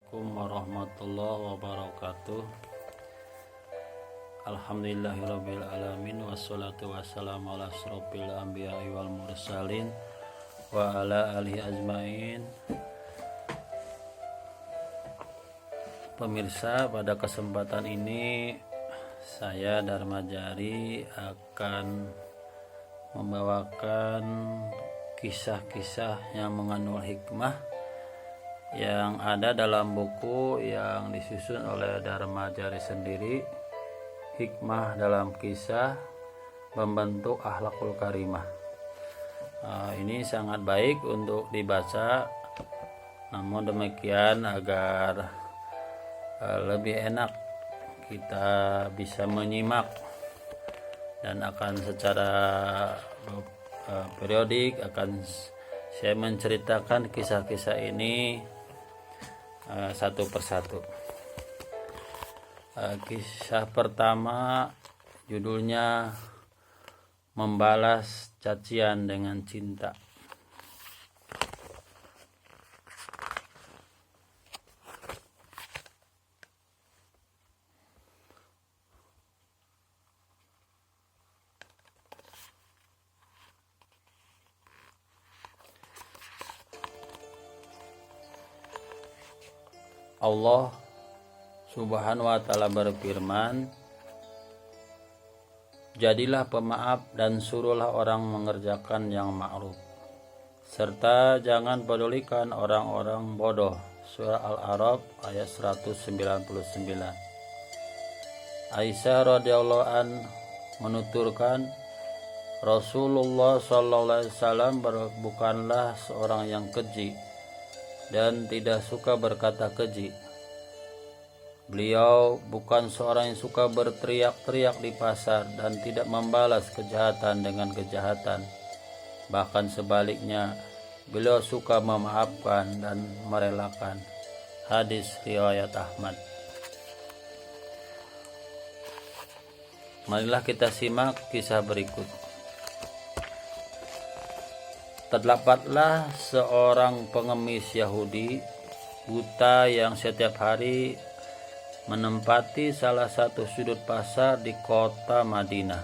Assalamualaikum warahmatullahi wabarakatuh. Alhamdulillahirabbil alamin wassalatu wassalamu ala asrofil anbiya'i wal mursalin wa ala alihi ajmain. Pemirsa, pada kesempatan ini saya Dharma Jari akan membawakan kisah-kisah yang mengandung hikmah yang ada dalam buku yang disusun oleh Dharma Jari sendiri, Hikmah dalam Kisah Membentuk Akhlakul Karimah. Ini sangat baik untuk dibaca, namun demikian agar lebih enak kita bisa menyimak dan akan secara periodik akan saya menceritakan kisah-kisah ini satu persatu. Kisah pertama judulnya Membalas Cacian dengan Cinta. Allah Subhanahu wa ta'ala berfirman, jadilah pemaaf dan suruhlah orang mengerjakan yang ma'ruf, serta jangan pedulikan orang-orang bodoh. Surah Al-A'raf ayat 199. Aisyah radhiyallahu an menuturkan, Rasulullah sallallahu alaihi wasallam bukanlah seorang yang keji dan tidak suka berkata keji. Beliau bukan seorang yang suka berteriak-teriak di pasar dan tidak membalas kejahatan dengan kejahatan. Bahkan sebaliknya, beliau suka memaafkan dan merelakan. Hadis riwayat Ahmad. Marilah kita simak kisah berikut. Terdapatlah seorang pengemis Yahudi buta yang setiap hari menempati salah satu sudut pasar di kota Madinah.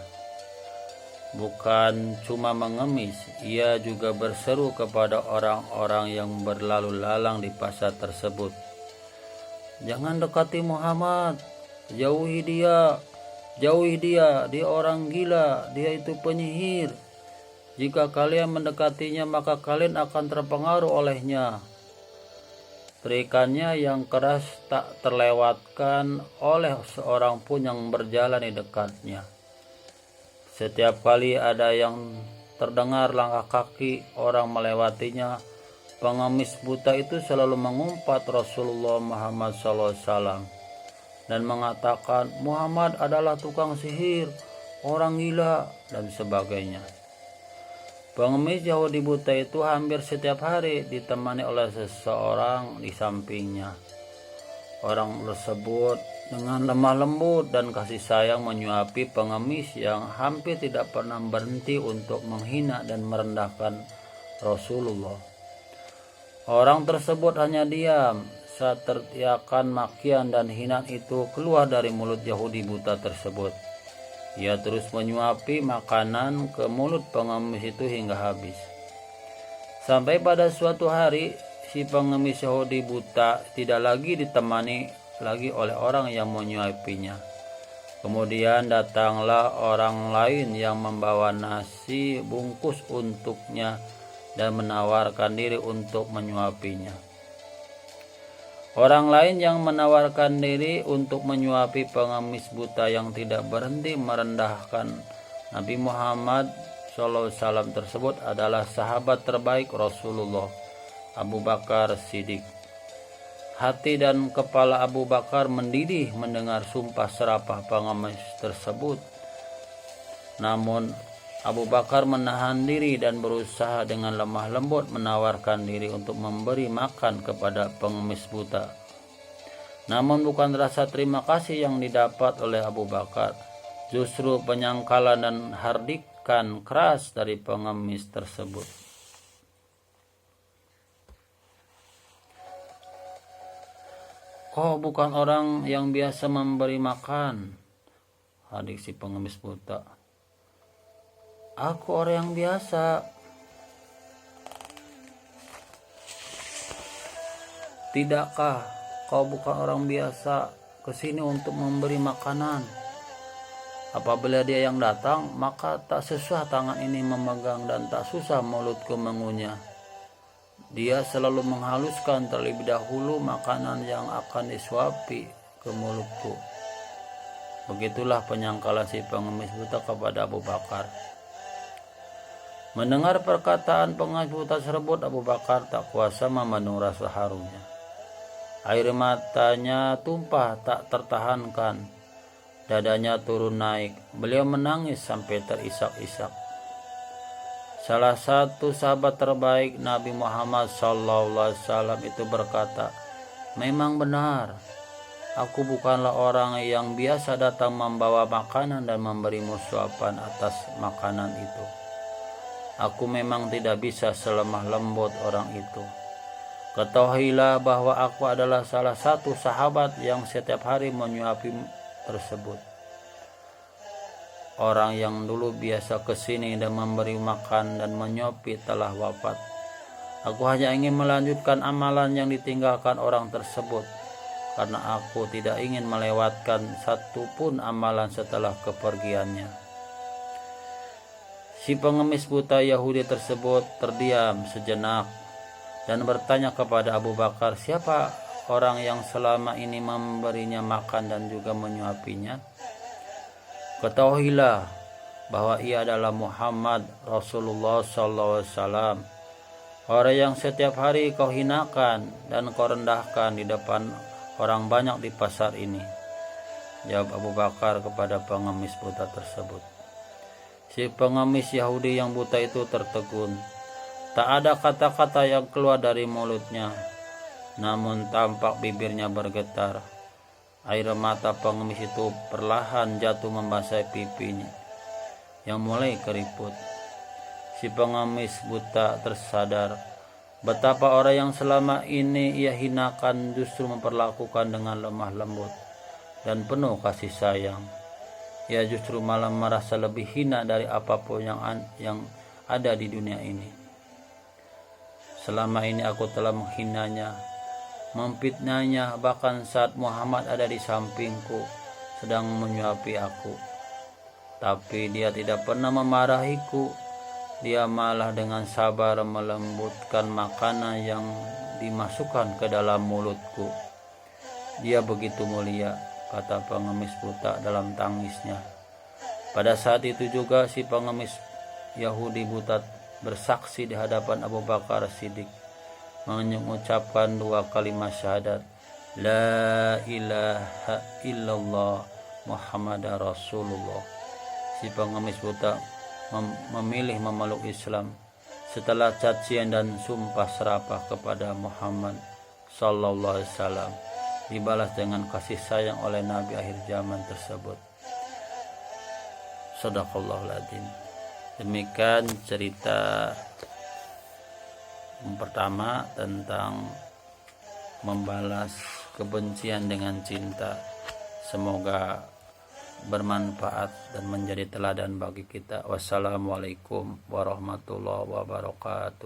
Bukan cuma mengemis, ia juga berseru kepada orang-orang yang berlalu lalang di pasar tersebut, "Jangan dekati Muhammad, jauhi dia, dia orang gila, dia itu penyihir. Jika kalian mendekatinya maka kalian akan terpengaruh olehnya." Terikannya yang keras tak terlewatkan oleh seorang pun yang berjalan di dekatnya. Setiap kali ada yang terdengar langkah kaki orang melewatinya, pengemis buta itu selalu mengumpat Rasulullah Muhammad SAW dan mengatakan, "Muhammad adalah tukang sihir, orang gila," dan sebagainya. Pengemis Yahudi buta itu hampir setiap hari ditemani oleh seseorang di sampingnya. Orang tersebut dengan lemah lembut dan kasih sayang menyuapi pengemis yang hampir tidak pernah berhenti untuk menghina dan merendahkan Rasulullah. Orang tersebut hanya diam saat teriakan makian dan hinaan itu keluar dari mulut Yahudi buta tersebut. Ia terus menyuapi makanan ke mulut pengemis itu hingga habis. Sampai pada suatu hari, si pengemis Yahudi buta tidak lagi ditemani lagi oleh orang yang menyuapinya. Kemudian datanglah orang lain yang membawa nasi bungkus untuknya dan menawarkan diri untuk menyuapinya. Orang lain yang menawarkan diri untuk menyuapi pengemis buta yang tidak berhenti merendahkan Nabi Muhammad SAW tersebut adalah sahabat terbaik Rasulullah, Abu Bakar Siddiq. Hati dan kepala Abu Bakar mendidih mendengar sumpah serapah pengemis tersebut. Namun Abu Bakar menahan diri dan berusaha dengan lemah lembut menawarkan diri untuk memberi makan kepada pengemis buta. Namun bukan rasa terima kasih yang didapat oleh Abu Bakar, justru penyangkalan dan hardikan keras dari pengemis tersebut. Kau bukan orang yang biasa memberi makan, adik si pengemis buta. Aku orang yang biasa. Tidakkah kau bukan orang biasa kesini untuk memberi makanan? Apabila dia yang datang, maka tak susah tangan ini memegang dan tak susah mulutku mengunyah. Dia selalu menghaluskan terlebih dahulu makanan yang akan disuapi ke mulutku. Begitulah penyangkalan si pengemis buta kepada Abu Bakar. Mendengar perkataan pengemis buta tersebut, Abu Bakar tak kuasa membendung rasa harunya. Air matanya tumpah tak tertahankan. Dadanya turun naik. Beliau menangis sampai terisak-isak. Salah satu sahabat terbaik Nabi Muhammad SAW itu berkata, "Memang benar, aku bukanlah orang yang biasa datang membawa makanan dan memberimu suapan atas makanan itu. Aku memang tidak bisa selemah lembut orang itu. Ketahuilah bahwa aku adalah salah satu sahabat yang setiap hari menyuapi tersebut. Orang yang dulu biasa kesini dan memberi makan dan menyuapi telah wafat. Aku hanya ingin melanjutkan amalan yang ditinggalkan orang tersebut, karena aku tidak ingin melewatkan satu pun amalan setelah kepergiannya." Si pengemis buta Yahudi tersebut terdiam sejenak dan bertanya kepada Abu Bakar, siapa orang yang selama ini memberinya makan dan juga menyuapinya? Ketahuilah bahwa ia adalah Muhammad Rasulullah SAW, orang yang setiap hari kau hinakan dan kau rendahkan di depan orang banyak di pasar ini, jawab Abu Bakar kepada pengemis buta tersebut. Si pengemis Yahudi yang buta itu tertegun. Tak ada kata-kata yang keluar dari mulutnya, namun tampak bibirnya bergetar. Air mata pengemis itu perlahan jatuh membasahi pipinya yang mulai keriput. Si pengemis buta tersadar betapa orang yang selama ini ia hinakan justru memperlakukan dengan lemah lembut dan penuh kasih sayang. Ia justru malah merasa lebih hina dari apapun yang ada di dunia ini. Selama ini aku telah menghinanya, memfitnahnya, bahkan saat Muhammad ada di sampingku sedang menyuapi aku. Tapi dia tidak pernah memarahiku. Dia malah dengan sabar melembutkan makanan yang dimasukkan ke dalam mulutku. Dia begitu mulia, kata pengemis buta dalam tangisnya. Pada saat itu juga si pengemis Yahudi buta bersaksi di hadapan Abu Bakar Siddiq, mengucapkan dua kalimat syahadat, La ilaha illallah Muhammadar Rasulullah. Si pengemis buta memilih memeluk Islam setelah cacian dan sumpah serapah kepada Muhammad sallallahu alaihi wasallam dibalas dengan kasih sayang oleh Nabi akhir zaman tersebut. Shadaqallahul adzim. Demikian cerita yang pertama tentang membalas kebencian dengan cinta. Semoga bermanfaat dan menjadi teladan bagi kita. Wassalamualaikum warahmatullahi wabarakatuh.